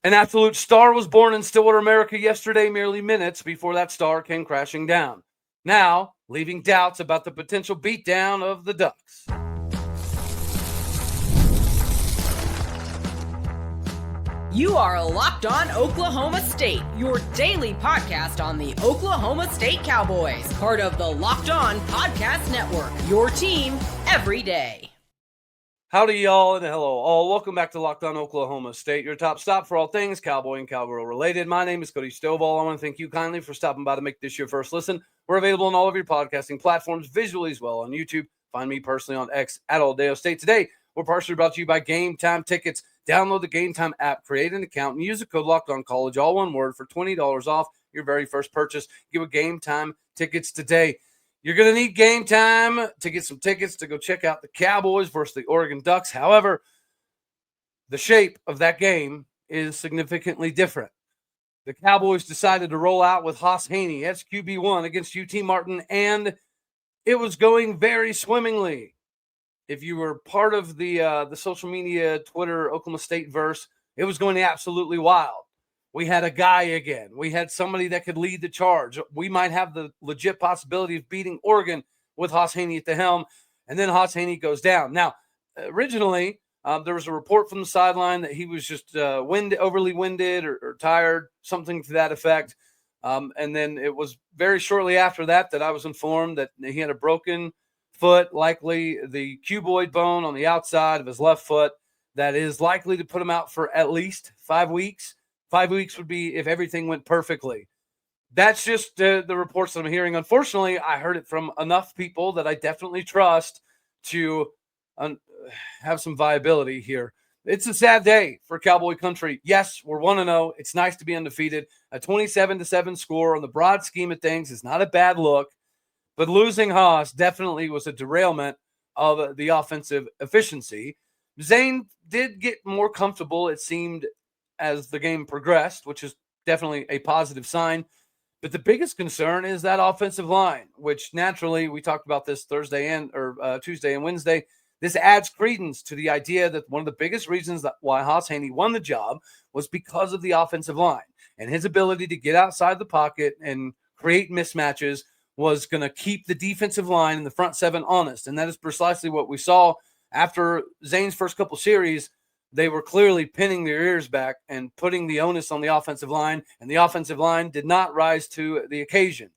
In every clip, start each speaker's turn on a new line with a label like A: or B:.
A: An absolute star was born in Stillwater, America yesterday, merely minutes before that star came crashing down. Now, leaving doubts about the potential beatdown of the Ducks.
B: You are Locked On Oklahoma State, your daily podcast on the Oklahoma State Cowboys, part of the Locked On Podcast Network, your team every day.
A: Howdy, y'all, and hello, all. Welcome back to Locked On Oklahoma State, your top stop for all things Cowboy and Cowgirl related. My name is Cody Stovall. I want to thank you kindly for stopping by to make this your first listen. We're available on all of your podcasting platforms, visually as well on YouTube. Find me personally on X at Aldeo State. Today, we're partially brought to you by Game Time Tickets. Download the Game Time app, create an account, and use the code LOCKEDONCollege, all one word, for $20 off your very first purchase. Give a Game Time Tickets today. You're going to need Game Time to get some tickets to go check out the Cowboys versus the Oregon Ducks. However, the shape of that game is significantly different. The Cowboys decided to roll out with Hauss Hejny as QB1 against UT Martin, and it was going very swimmingly. If you were part of the social media, Twitter, Oklahoma State verse, it was going absolutely wild. We had a guy again. We had somebody that could lead the charge. We might have the legit possibility of beating Oregon with Hauss Hejny at the helm, and then Hauss Hejny goes down. Now, originally, there was a report from the sideline that he was just overly winded or tired, something to that effect. And then it was very shortly after that I was informed that he had a broken foot, likely the cuboid bone on the outside of his left foot, that is likely to put him out for at least 5 weeks. 5 weeks would be if everything went perfectly. That's just the reports that I'm hearing. Unfortunately, I heard it from enough people that I definitely trust to have some viability here. It's a sad day for Cowboy country. Yes, we're 1-0. It's nice to be undefeated. A 27-7 score on the broad scheme of things is not a bad look. But losing Hauss definitely was a derailment of the offensive efficiency. Zane did get more comfortable, it seemed, as the game progressed, which is definitely a positive sign. But the biggest concern is that offensive line, which naturally, we talked about this Tuesday and Wednesday. This adds credence to the idea that one of the biggest reasons that why Hauss Hejny won the job was because of the offensive line and his ability to get outside the pocket and create mismatches was going to keep the defensive line and the front seven honest. And that is precisely what we saw after Zane's first couple series. They were clearly pinning their ears back and putting the onus on the offensive line, and the offensive line did not rise to the occasion.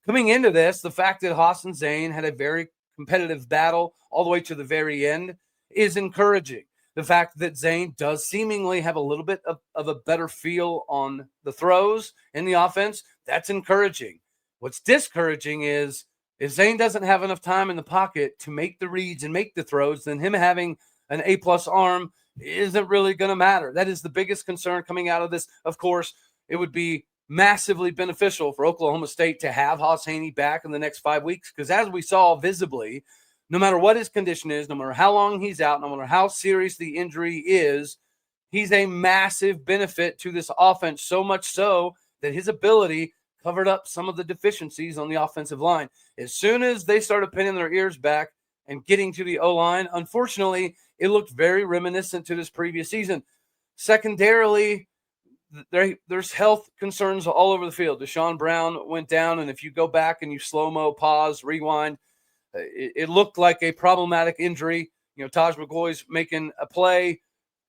A: Coming into this, the fact that Hauss and Zane had a very competitive battle all the way to the very end is encouraging. The fact that Zane does seemingly have a little bit of a better feel on the throws in the offense, that's encouraging. What's discouraging is if Zane doesn't have enough time in the pocket to make the reads and make the throws, then him having an A-plus arm isn't really going to matter. That is the biggest concern coming out of this. Of course, it would be massively beneficial for Oklahoma State to have Hauss Hejny back in the next 5 weeks, because as we saw visibly, no matter what his condition is, no matter how long he's out, no matter how serious the injury is, he's a massive benefit to this offense, so much so that his ability covered up some of the deficiencies on the offensive line. As soon as they started pinning their ears back and getting to the O-line, unfortunately, it looked very reminiscent to this previous season. Secondarily, there's health concerns all over the field. Deshaun Brown went down, and if you go back and you slow-mo, pause, rewind, it looked like a problematic injury. You know, Taj McCoy's making a play,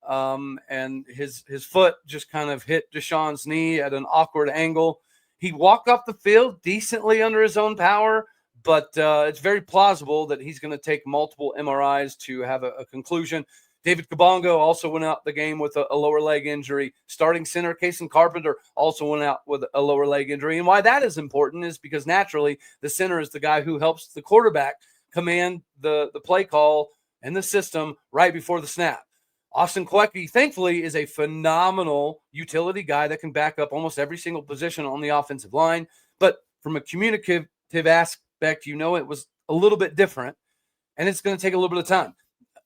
A: and his foot just kind of hit Deshaun's knee at an awkward angle. He walked off the field decently under his own power, but it's very plausible that he's going to take multiple MRIs to have a conclusion. David Kabongo also went out the game with a lower leg injury. Starting center Kason Carpenter also went out with a lower leg injury. And why that is important is because naturally the center is the guy who helps the quarterback command the play call and the system right before the snap. Austin Kweke, thankfully, is a phenomenal utility guy that can back up almost every single position on the offensive line. But from a communicative aspect, it was a little bit different, and it's going to take a little bit of time.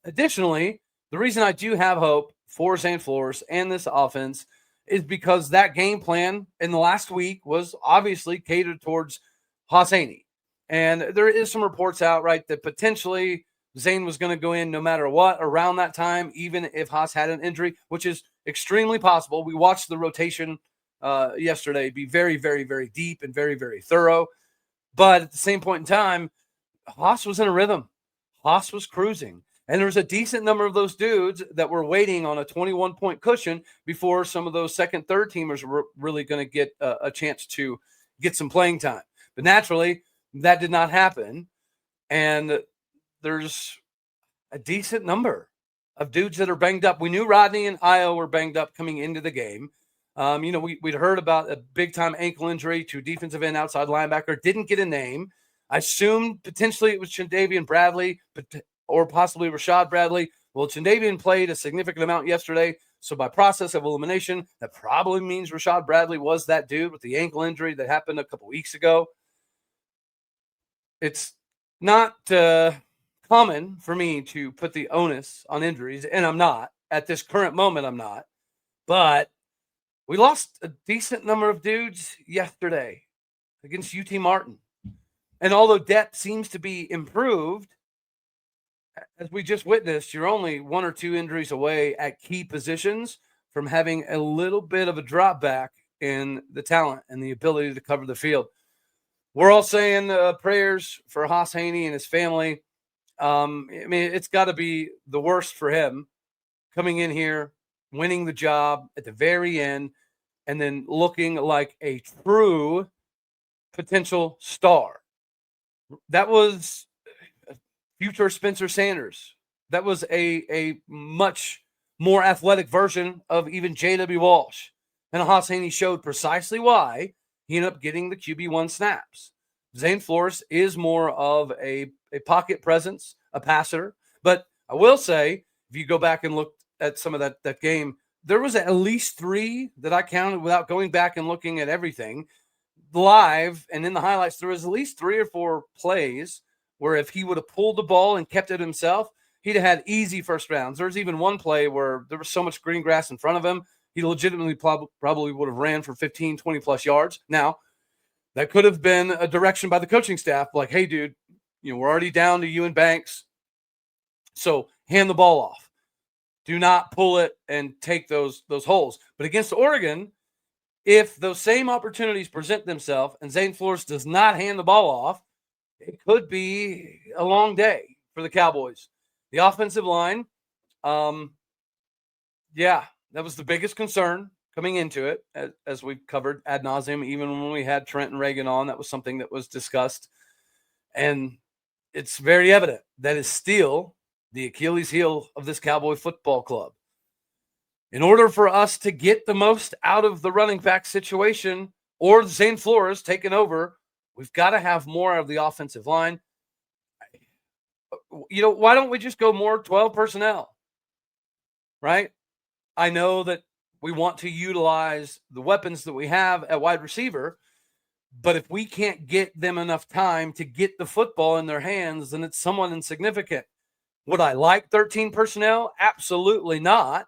A: Additionally, the reason I do have hope for Zane Flores and this offense is because that game plan in the last week was obviously catered towards Hauss Hejny. And there is some reports out, right, that potentially Zane was going to go in no matter what around that time, even if Hauss had an injury, which is extremely possible. We watched the rotation yesterday be very, very, very deep and very, very thorough. But at the same point in time, Hauss was in a rhythm. Hauss was cruising. And there was a decent number of those dudes that were waiting on a 21-point cushion before some of those second, third teamers were really going to get a chance to get some playing time. But naturally, that did not happen. And there's a decent number of dudes that are banged up. We knew Rodney and Io were banged up coming into the game. We'd heard about a big-time ankle injury to defensive end outside linebacker. Didn't get a name. I assumed potentially it was Chindavian Bradley, or possibly Rashad Bradley. Well, Chindavian played a significant amount yesterday, so by process of elimination, that probably means Rashad Bradley was that dude with the ankle injury that happened a couple weeks ago. It's not common for me to put the onus on injuries, and I'm not. At this current moment, I'm not. But we lost a decent number of dudes yesterday against UT Martin. And although depth seems to be improved, as we just witnessed, you're only one or two injuries away at key positions from having a little bit of a drop back in the talent and the ability to cover the field. We're all saying prayers for Hauss Hejny and his family. It's got to be the worst for him coming in here, winning the job at the very end, and then looking like a true potential star. That was future Spencer Sanders. That was a much more athletic version of even J.W. Walsh. And Hauss Hejny showed precisely why he ended up getting the QB1 snaps. Zane Flores is more of a pocket presence, a passer. But I will say, if you go back and look at some of that game, there was at least three that I counted without going back and looking at everything live, and in the highlights, there was at least 3 or 4 plays where if he would have pulled the ball and kept it himself, he'd have had easy first rounds. There's even one play where there was so much green grass in front of him, he legitimately probably would have ran for 15, 20-plus yards. Now, that could have been a direction by the coaching staff, like, hey, dude, we're already down to you and Banks, so hand the ball off. Do not pull it and take those holes. But against Oregon, if those same opportunities present themselves and Zane Flores does not hand the ball off, it could be a long day for the Cowboys. The offensive line, that was the biggest concern coming into it, as we've covered ad nauseum. Even when we had Trent and Reagan on, that was something that was discussed. And it's very evident that is still the Achilles heel of this Cowboy football club. In order for us to get the most out of the running back situation or Zane Flores taking over, we've got to have more of the offensive line. Why don't we just go more 12 personnel, right? I know that we want to utilize the weapons that we have at wide receiver, but if we can't get them enough time to get the football in their hands, then it's somewhat insignificant. Would I like 13 personnel? Absolutely not.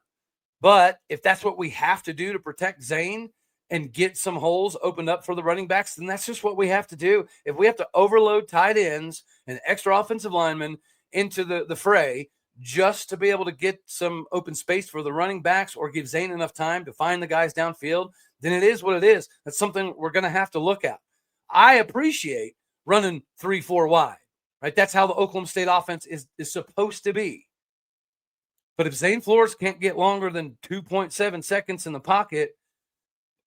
A: But if that's what we have to do to protect Zane and get some holes opened up for the running backs, then that's just what we have to do. If we have to overload tight ends and extra offensive linemen into the fray just to be able to get some open space for the running backs or give Zane enough time to find the guys downfield, then it is what it is. That's something we're going to have to look at. I appreciate running 3-4 wide, right? That's how the Oklahoma State offense is supposed to be. But if Zane Flores can't get longer than 2.7 seconds in the pocket,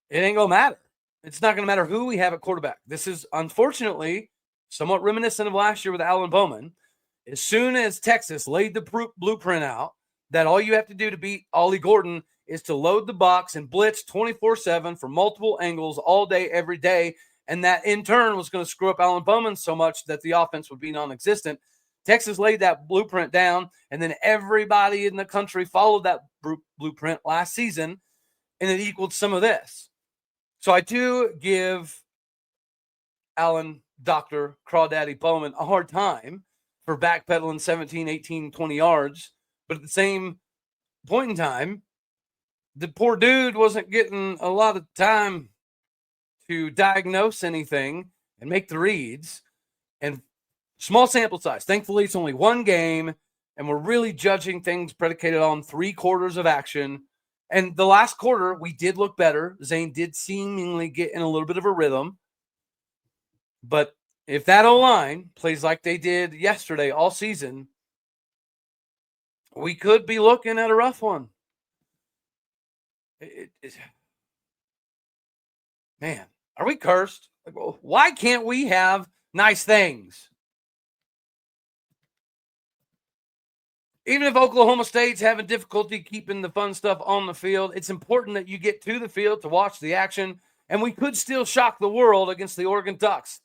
A: it ain't going to matter. It's not going to matter who we have at quarterback. This is, unfortunately, somewhat reminiscent of last year with Alan Bowman. As soon as Texas laid the blueprint out that all you have to do to beat Ollie Gordon is to load the box and blitz 24/7 from multiple angles all day, every day, and that in turn was going to screw up Alan Bowman so much that the offense would be non-existent. Texas laid that blueprint down, and then everybody in the country followed that blueprint last season, and it equaled some of this. So I do give Alan, Dr. Crawdaddy Bowman a hard time for backpedaling 17, 18, 20 yards, but at the same point in time, the poor dude wasn't getting a lot of time to diagnose anything and make the reads. And small sample size. Thankfully, it's only one game, and we're really judging things predicated on 3 quarters of action. And the last quarter, we did look better. Zane did seemingly get in a little bit of a rhythm. But if that O-line plays like they did yesterday all season, we could be looking at a rough one. Man, are we cursed? Why can't we have nice things? Even if Oklahoma State's having difficulty keeping the fun stuff on the field, it's important that you get to the field to watch the action, and we could still shock the world against the Oregon Ducks.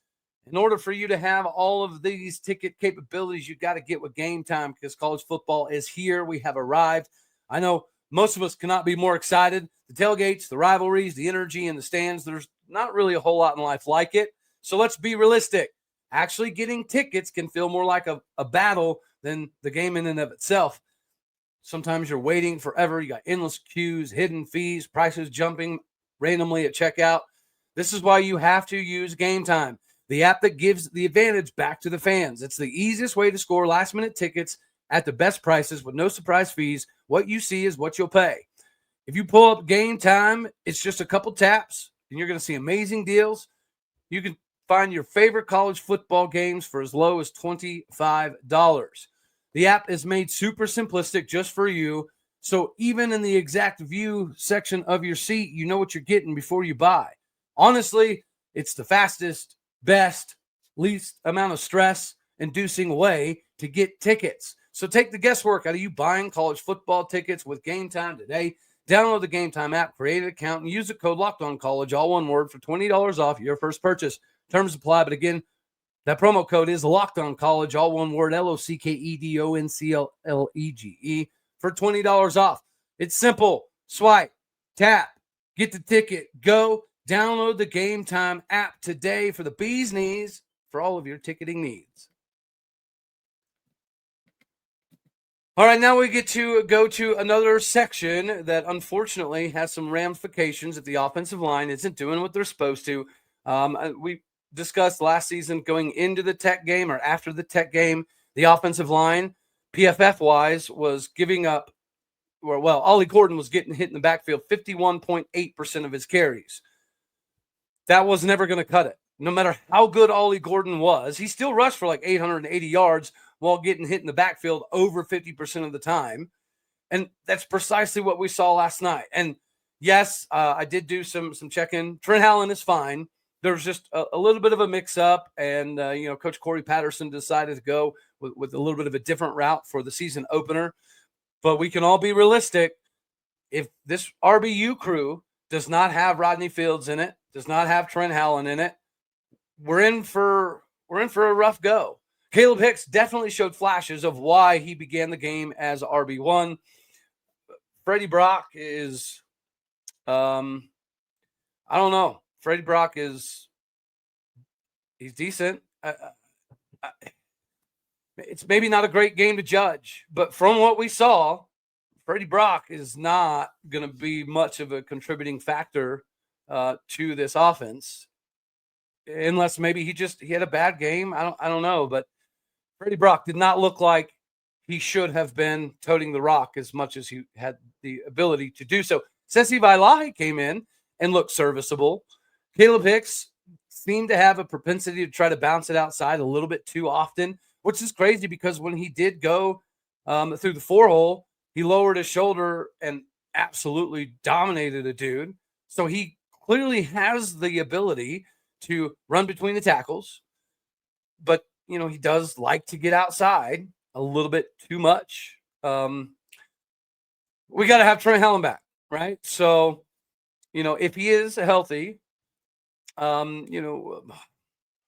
A: In order for you to have all of these ticket capabilities, you got to get with Game Time because college football is here. We have arrived. I know most of us cannot be more excited. The tailgates, the rivalries, the energy in the stands, there's not really a whole lot in life like it. So let's be realistic. Actually getting tickets can feel more like a battle than the game in and of itself. Sometimes you're waiting forever. You got endless queues, hidden fees, prices jumping randomly at checkout. This is why you have to use Game Time, the app that gives the advantage back to the fans. It's the easiest way to score last-minute tickets at the best prices with no surprise fees. What you see is what you'll pay. If you pull up Game Time, it's just a couple taps, and you're going to see amazing deals. You can find your favorite college football games for as low as $25. The app is made super simplistic just for you, so even in the exact view section of your seat, you know what you're getting before you buy. Honestly, it's the fastest, best, least amount of stress-inducing way to get tickets. So take the guesswork out of you buying college football tickets with Game Time today. Download the Game Time app, create an account, and use the code LOCKEDONCollege, all one word, for $20 off your first purchase. Terms apply, but again, that promo code is LOCKEDONCollege, all one word, LOCKEDONCLLEGE, for $20 off. It's simple. Swipe, tap, get the ticket, go. Download the Game Time app today for the bee's knees for all of your ticketing needs. All right, now we get to go to another section that unfortunately has some ramifications if the offensive line isn't doing what they're supposed to. We discussed last season going into the Tech game or after the Tech game, the offensive line, PFF-wise, was giving up, Ollie Gordon was getting hit in the backfield 51.8% of his carries. That was never going to cut it. No matter how good Ollie Gordon was, he still rushed for like 880 yards while getting hit in the backfield over 50% of the time. And that's precisely what we saw last night. And yes, I did do some check-in. Trent Allen is fine. There was just a little bit of a mix-up, and Coach Corey Patterson decided to go with a little bit of a different route for the season opener. But we can all be realistic. If this RBU crew does not have Rodney Fields in it, does not have Trent Allen in it, we're in for a rough go. Caleb Hicks definitely showed flashes of why he began the game as RB1. Freddie Brock is, I don't know. Freddie Brock he's decent. It's maybe not a great game to judge, but from what we saw, Freddie Brock is not going to be much of a contributing factor to this offense, unless maybe he had a bad game. I don't know, but Freddie Brock did not look like he should have been toting the rock as much as he had the ability to do so. Sesi Vailahi came in and looked serviceable. Caleb Hicks seemed to have a propensity to try to bounce it outside a little bit too often, which is crazy because when he did go through the 4-hole, he lowered his shoulder and absolutely dominated a dude. So he clearly has the ability to run between the tackles, but he does like to get outside a little bit too much. We got to have Trent Allen back, right? So, if he is healthy,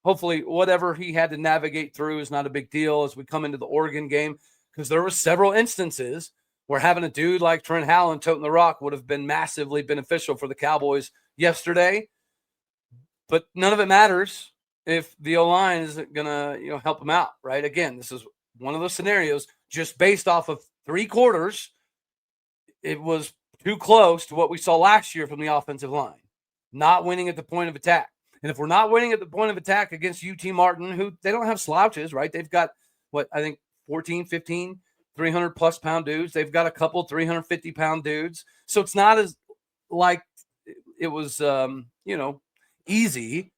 A: hopefully whatever he had to navigate through is not a big deal as we come into the Oregon game, because there were several instances where having a dude like Trent Allen toting the rock would have been massively beneficial for the Cowboys yesterday. But none of it matters if the O-line isn't going to, help him out, right? Again, this is one of those scenarios just based off of 3 quarters. It was too close to what we saw last year from the offensive line, not winning at the point of attack. And if we're not winning at the point of attack against UT Martin, who they don't have slouches, right? They've got 14, 15 300-plus pound dudes. They've got a couple 350-pound dudes. So it's not as like it was, easy,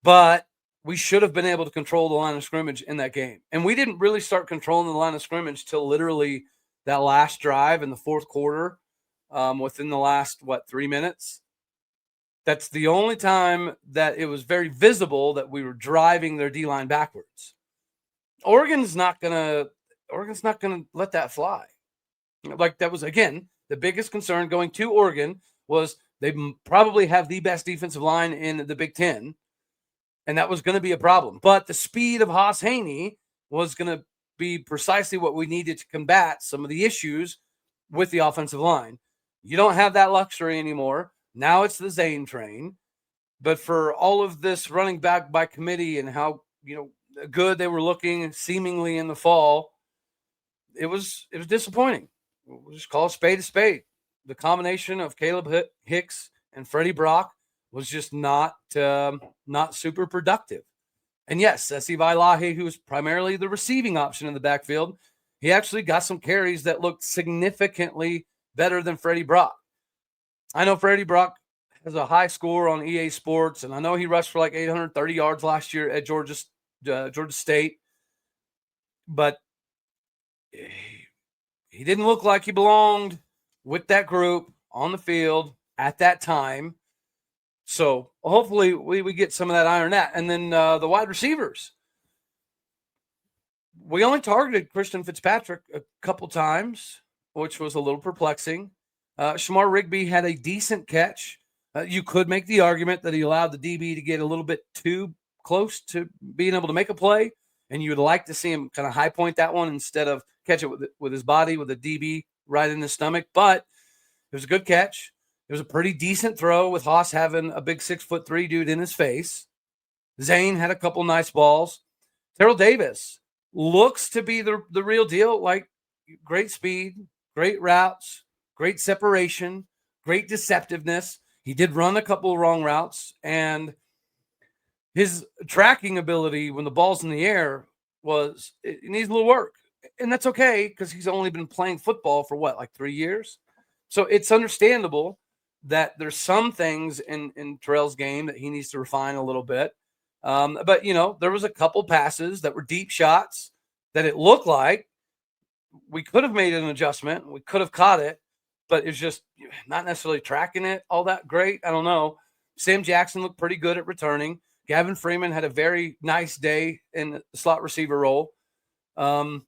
A: but we should have been able to control the line of scrimmage in that game. And we didn't really start controlling the line of scrimmage till literally that last drive in the fourth quarter, within the last, 3 minutes. That's the only time that it was very visible that we were driving their D-line backwards. Oregon's not gonna let that fly. Like, that was, again, the biggest concern going to Oregon was they probably have the best defensive line in the Big Ten, and that was going to be a problem. But the speed of Hauss Hejny was going to be precisely what we needed to combat some of the issues with the offensive line. You don't have that luxury anymore. Now it's the Zane Train. But for all of this running back by committee and how, good they were looking seemingly in the fall, it was disappointing. We'll just call a spade a spade. The combination of Caleb Hicks and Freddie Brock was just not super productive. And yes, Sesi Vailahi, who was primarily the receiving option in the backfield, he actually got some carries that looked significantly better than Freddie Brock. I know Freddie Brock has a high score on EA Sports, and I know he rushed for like 830 yards last year at Georgia State, but he didn't look like he belonged with that group on the field at that time. So hopefully we get some of that iron out. And then the wide receivers. We only targeted Christian Fitzpatrick a couple times, which was a little perplexing. Shamar Rigby had a decent catch. You could make the argument that he allowed the DB to get a little bit too close to being able to make a play, and you would like to see him kind of high point that one instead of catch it with his body, with the DB right in the stomach. But it was a good catch. It was a pretty decent throw with Hauss having a big 6'3" dude in his face. Zane had a couple nice balls. Terrell Davis looks to be the real deal. Like, great speed, great routes, great separation, great deceptiveness. He did run a couple of wrong routes, and his tracking ability when the ball's in the air it needs a little work. And that's okay, because he's only been playing football for 3 years? So it's understandable that there's some things in Terrell's game that he needs to refine a little bit. But, there was a couple passes that were deep shots that it looked like we could have made an adjustment. We could have caught it, but it's just not necessarily tracking it all that great. I don't know. Sam Jackson looked pretty good at returning. Gavin Freeman had a very nice day in the slot receiver role. But,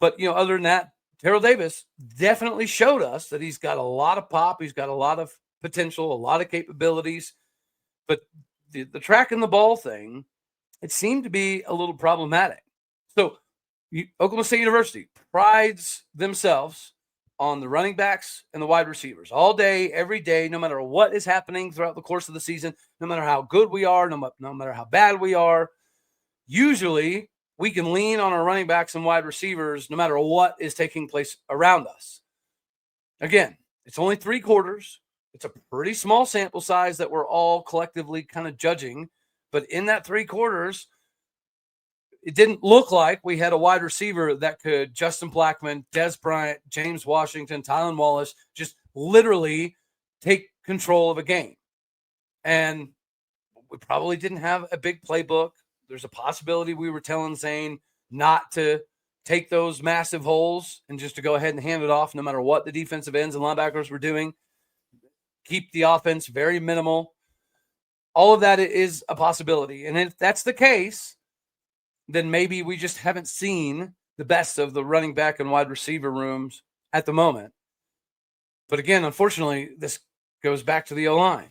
A: other than that, Terrell Davis definitely showed us that he's got a lot of pop. He's got a lot of potential, a lot of capabilities. But the tracking the ball thing, it seemed to be a little problematic. So Oklahoma State University prides themselves on the running backs and the wide receivers all day, every day, no matter what is happening throughout the course of the season, no matter how good we are, no matter how bad we are. Usually we can lean on our running backs and wide receivers no matter what is taking place around us. Again, it's only 3 quarters. It's a pretty small sample size that we're all collectively kind of judging. But in that 3 quarters, it didn't look like we had a wide receiver that could Justin Blackman, Des Bryant, James Washington, Tylan Wallace just literally take control of a game. And we probably didn't have a big playbook. There's a possibility we were telling Zane not to take those massive holes and just to go ahead and hand it off no matter what the defensive ends and linebackers were doing. Keep the offense very minimal. All of that is a possibility. And if that's the case, then maybe we just haven't seen the best of the running back and wide receiver rooms at the moment. But again, unfortunately, this goes back to the O-line.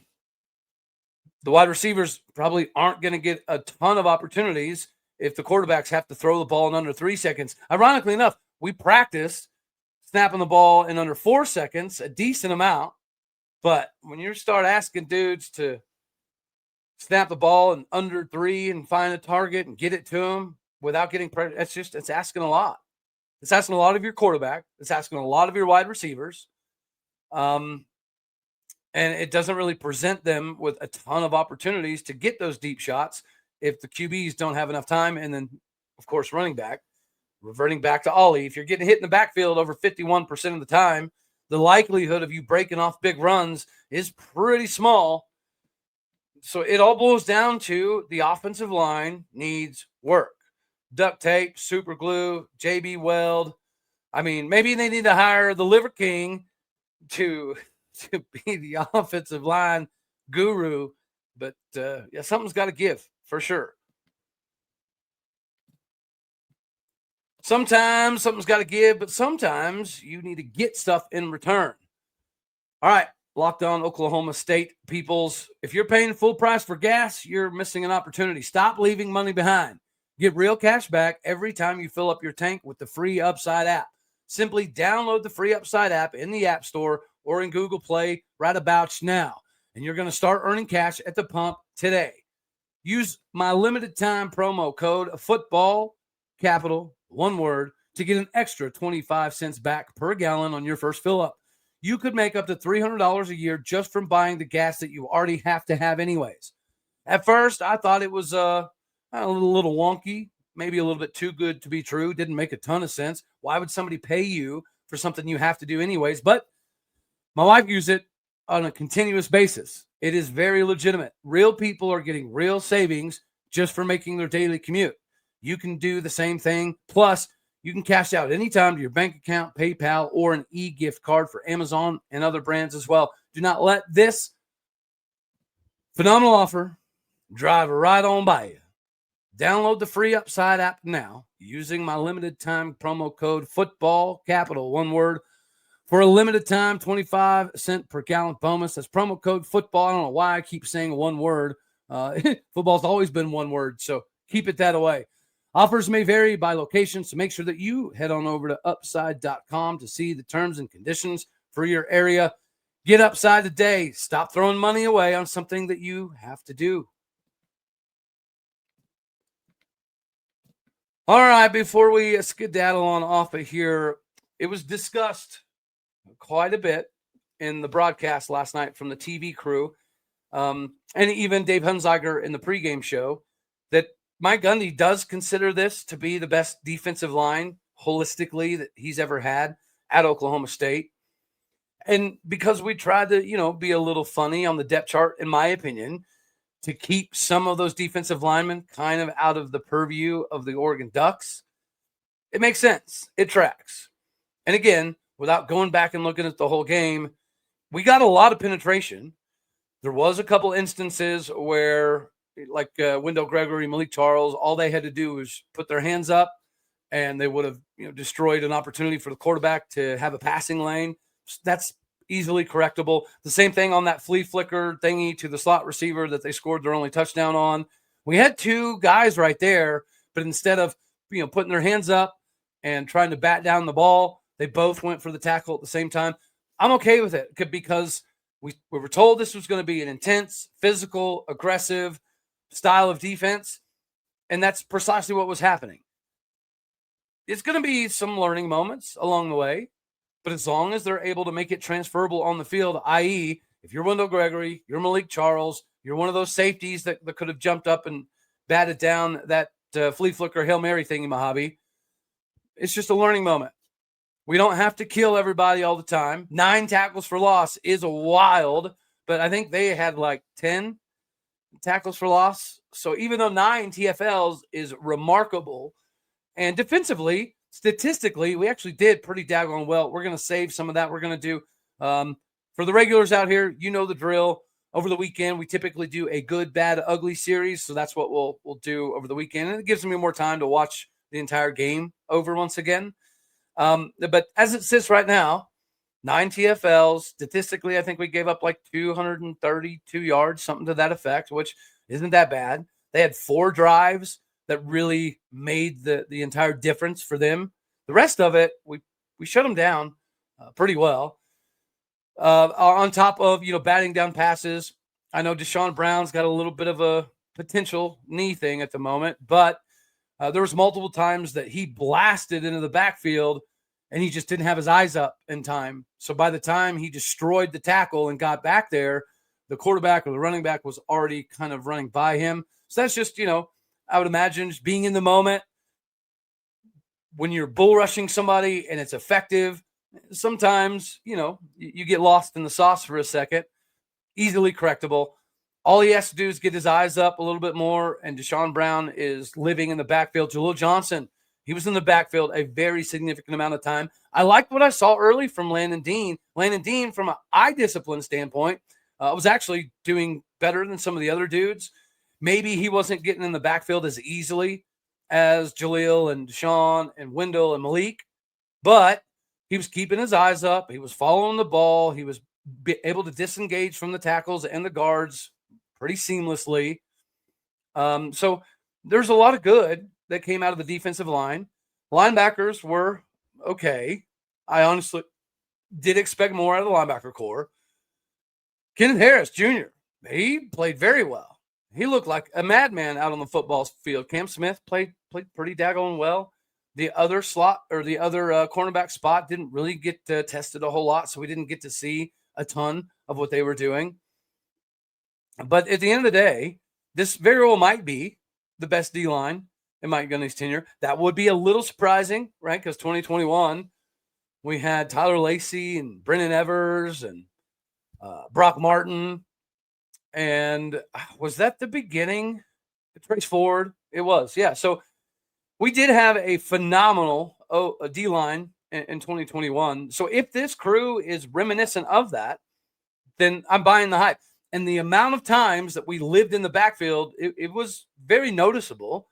A: The wide receivers probably aren't going to get a ton of opportunities if the quarterbacks have to throw the ball in under 3 seconds. Ironically enough, we practiced snapping the ball in under 4 seconds, a decent amount. But when you start asking dudes to snap the ball in under 3 and find a target and get it to them without getting pressure, it's asking a lot. It's asking a lot of your quarterback. It's asking a lot of your wide receivers. And it doesn't really present them with a ton of opportunities to get those deep shots if the QBs don't have enough time. And then, of course, running back. reverting back to Ollie, if you're getting hit in the backfield over 51% of the time, the likelihood of you breaking off big runs is pretty small. So it all boils down to the offensive line needs work. Duct tape, super glue, JB Weld. I mean, maybe they need to hire the Liver King to be the offensive line guru, but yeah, something's got to give for sure. Sometimes something's got to give, but sometimes you need to get stuff in return. All right, Locked On Oklahoma State peoples. If you're paying full price for gas, you're missing an opportunity. Stop leaving money behind. Get real cash back every time you fill up your tank with the free Upside app. Simply download the free Upside app in the App Store or in Google Play right about now, and you're going to start earning cash at the pump today. Use my limited time promo code football, capital, one word, to get an extra 25 cents back per gallon on your first fill up. You could make up to $300 a year just from buying the gas that you already have to have anyways. At first, I thought it was a little wonky, maybe a little bit too good to be true. Didn't make a ton of sense. Why would somebody pay you for something you have to do anyways? But my wife uses it on a continuous basis. It is very legitimate. Real people are getting real savings just for making their daily commute. You can do the same thing. Plus, you can cash out anytime to your bank account, PayPal, or an e-gift card for Amazon and other brands as well. Do not let this phenomenal offer drive right on by you. Download the free Upside app now using my limited time promo code football, capital, one word, for a limited time 25 cent per gallon bonus. That's promo code football. I don't know why I keep saying one word. Football's always been one word, so keep it that way. Offers may vary by location, so make sure that you head on over to upside.com to see the terms and conditions for your area. Get Upside today. Stop throwing money away on something that you have to do. All right, before we skedaddle on off of here, it was discussed quite a bit in the broadcast last night from the TV crew, and even Dave Hunziker in the pregame show, that Mike Gundy does consider this to be the best defensive line holistically that he's ever had at Oklahoma State. And because we tried to, be a little funny on the depth chart, in my opinion, to keep some of those defensive linemen kind of out of the purview of the Oregon Ducks, it makes sense. It tracks. And again, without going back and looking at the whole game, we got a lot of penetration. There was a couple instances where, like Wendell Gregory, Malik Charles, all they had to do was put their hands up and they would have destroyed an opportunity for the quarterback to have a passing lane. That's easily correctable. The same thing on that flea flicker thingy to the slot receiver that they scored their only touchdown on. We had two guys right there, but instead of putting their hands up and trying to bat down the ball, they both went for the tackle at the same time. I'm okay with it because we were told this was going to be an intense, physical, aggressive style of defense, and that's precisely what was happening. It's going to be some learning moments along the way, but as long as they're able to make it transferable on the field, i.e., if you're Wendell Gregory, you're Malik Charles, you're one of those safeties that could have jumped up and batted down that flea flicker Hail Mary thingy, Mojave, it's just a learning moment. We don't have to kill everybody all the time. 9 tackles for loss is wild, but I think they had like 10 tackles for loss. So even though 9 TFLs is remarkable, and defensively, statistically, we actually did pretty daggone well. We're going to save some of that. We're going to do, for the regulars out here, the drill. Over the weekend, we typically do a good, bad, ugly series. So that's what we'll do over the weekend. And it gives me more time to watch the entire game over once again. But as it sits right now, 9 TFLs. Statistically, I think we gave up like 232 yards, something to that effect, which isn't that bad. They had 4 drives that really made the entire difference for them. The rest of it, we shut them down pretty well. On top of, batting down passes, I know Deshaun Brown's got a little bit of a potential knee thing at the moment, but there was multiple times that he blasted into the backfield and he just didn't have his eyes up in time. So by the time he destroyed the tackle and got back there, the quarterback or the running back was already kind of running by him. So that's just, I would imagine just being in the moment, when you're bull rushing somebody and it's effective, sometimes, you get lost in the sauce for a second. Easily correctable. All he has to do is get his eyes up a little bit more, and Deshaun Brown is living in the backfield. Jaleel Johnson, he was in the backfield a very significant amount of time. I liked what I saw early from Landon Dean. Landon Dean, from an eye discipline standpoint, was actually doing better than some of the other dudes. Maybe he wasn't getting in the backfield as easily as Jaleel and Deshaun and Wendell and Malik, but he was keeping his eyes up. He was following the ball. He was able to disengage from the tackles and the guards pretty seamlessly. So there's a lot of good that came out of the defensive line. Linebackers were okay. I honestly did expect more out of the linebacker core. Kenneth Harris Jr., he played very well. He looked like a madman out on the football field. Cam Smith played pretty daggone well. The other slot or the other cornerback spot didn't really get tested a whole lot, so we didn't get to see a ton of what they were doing. But at the end of the day, this very well might be the best D-line in Mike Gundy's tenure. That would be a little surprising, right? Because 2021, we had Tyler Lacey and Brennan Evers and Brock Martin. And was that the beginning? Trace Ford? It was, yeah. So we did have a phenomenal D-line in 2021. So if this crew is reminiscent of that, then I'm buying the hype. And the amount of times that we lived in the backfield, it was very noticeable.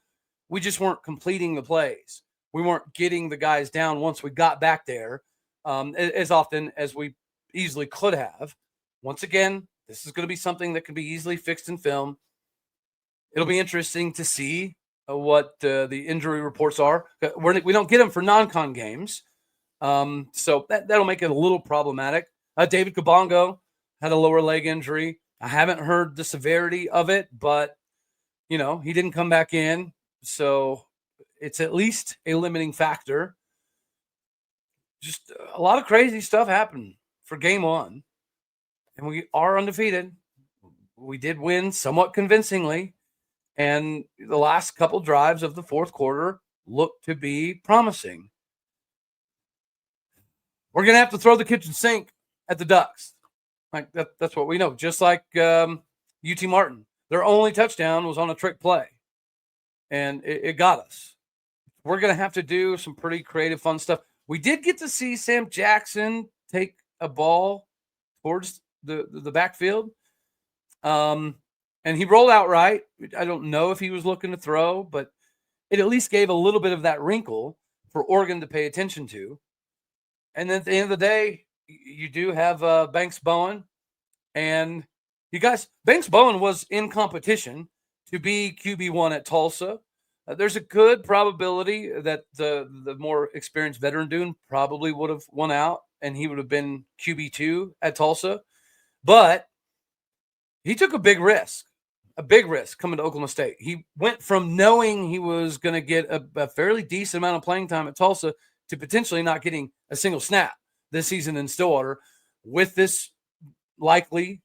A: We just weren't completing the plays. We weren't getting the guys down once we got back there as often as we easily could have. Once again, this is going to be something that can be easily fixed in film. It'll be interesting to see what the injury reports are. We don't get them for non-con games. So that'll make it a little problematic. David Kabongo had a lower leg injury. I haven't heard the severity of it, but, he didn't come back in. So it's at least a limiting factor. Just a lot of crazy stuff happened for game one. And we are undefeated. We did win somewhat convincingly. And the last couple drives of the fourth quarter look to be promising. We're going to have to throw the kitchen sink at the Ducks. Like that's what we know. Just like UT Martin. Their only touchdown was on a trick play. And it got us. We're going to have to do some pretty creative, fun stuff. We did get to see Sam Jackson take a ball towards the backfield. And he rolled out right. I don't know if he was looking to throw, but it at least gave a little bit of that wrinkle for Oregon to pay attention to. And then at the end of the day, you do have Banks Bowen. And you guys, Banks Bowen was in competition to be QB1 at Tulsa. There's a good probability that the more experienced veteran Dune probably would have won out, and he would have been QB2 at Tulsa. But he took a big risk coming to Oklahoma State. He went from knowing he was going to get a fairly decent amount of playing time at Tulsa to potentially not getting a single snap this season in Stillwater with this likely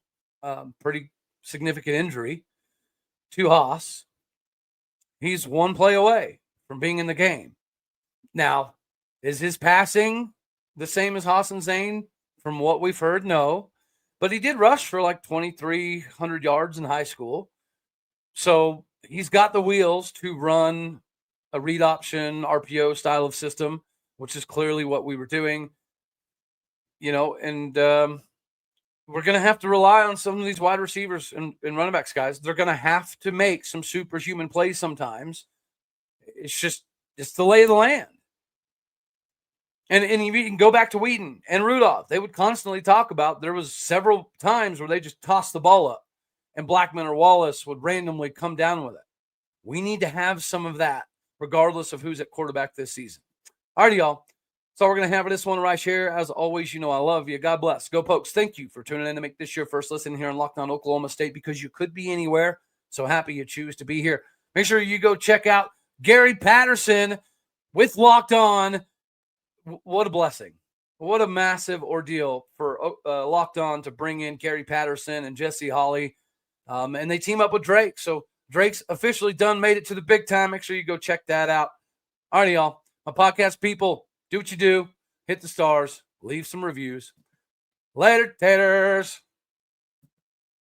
A: pretty significant injury to Hauss. He's one play away from being in the game. Now, is his passing the same as Hauss and Zane? From what we've heard, no. But he did rush for like 2,300 yards in high school. So he's got the wheels to run a read option RPO style of system, which is clearly what we were doing. And we're going to have to rely on some of these wide receivers and running backs, guys. They're going to have to make some superhuman plays sometimes. It's the lay of the land. And you can go back to Wheaton and Rudolph. They would constantly talk about there was several times where they just tossed the ball up and Blackman or Wallace would randomly come down with it. We need to have some of that regardless of who's at quarterback this season. All right, y'all. So we're going to have this one right here. As always, I love you. God bless. Go Pokes. Thank you for tuning in to make this your first listen here on Locked On Oklahoma State, because you could be anywhere. So happy you choose to be here. Make sure you go check out Gary Patterson with Locked On. What a blessing. What a massive ordeal for Locked On to bring in Gary Patterson and Jesse Hawley. And they team up with Drake. So Drake's officially done, made it to the big time. Make sure you go check that out. All right, y'all. My podcast people, do what you do. Hit the stars. Leave some reviews. Later, taters.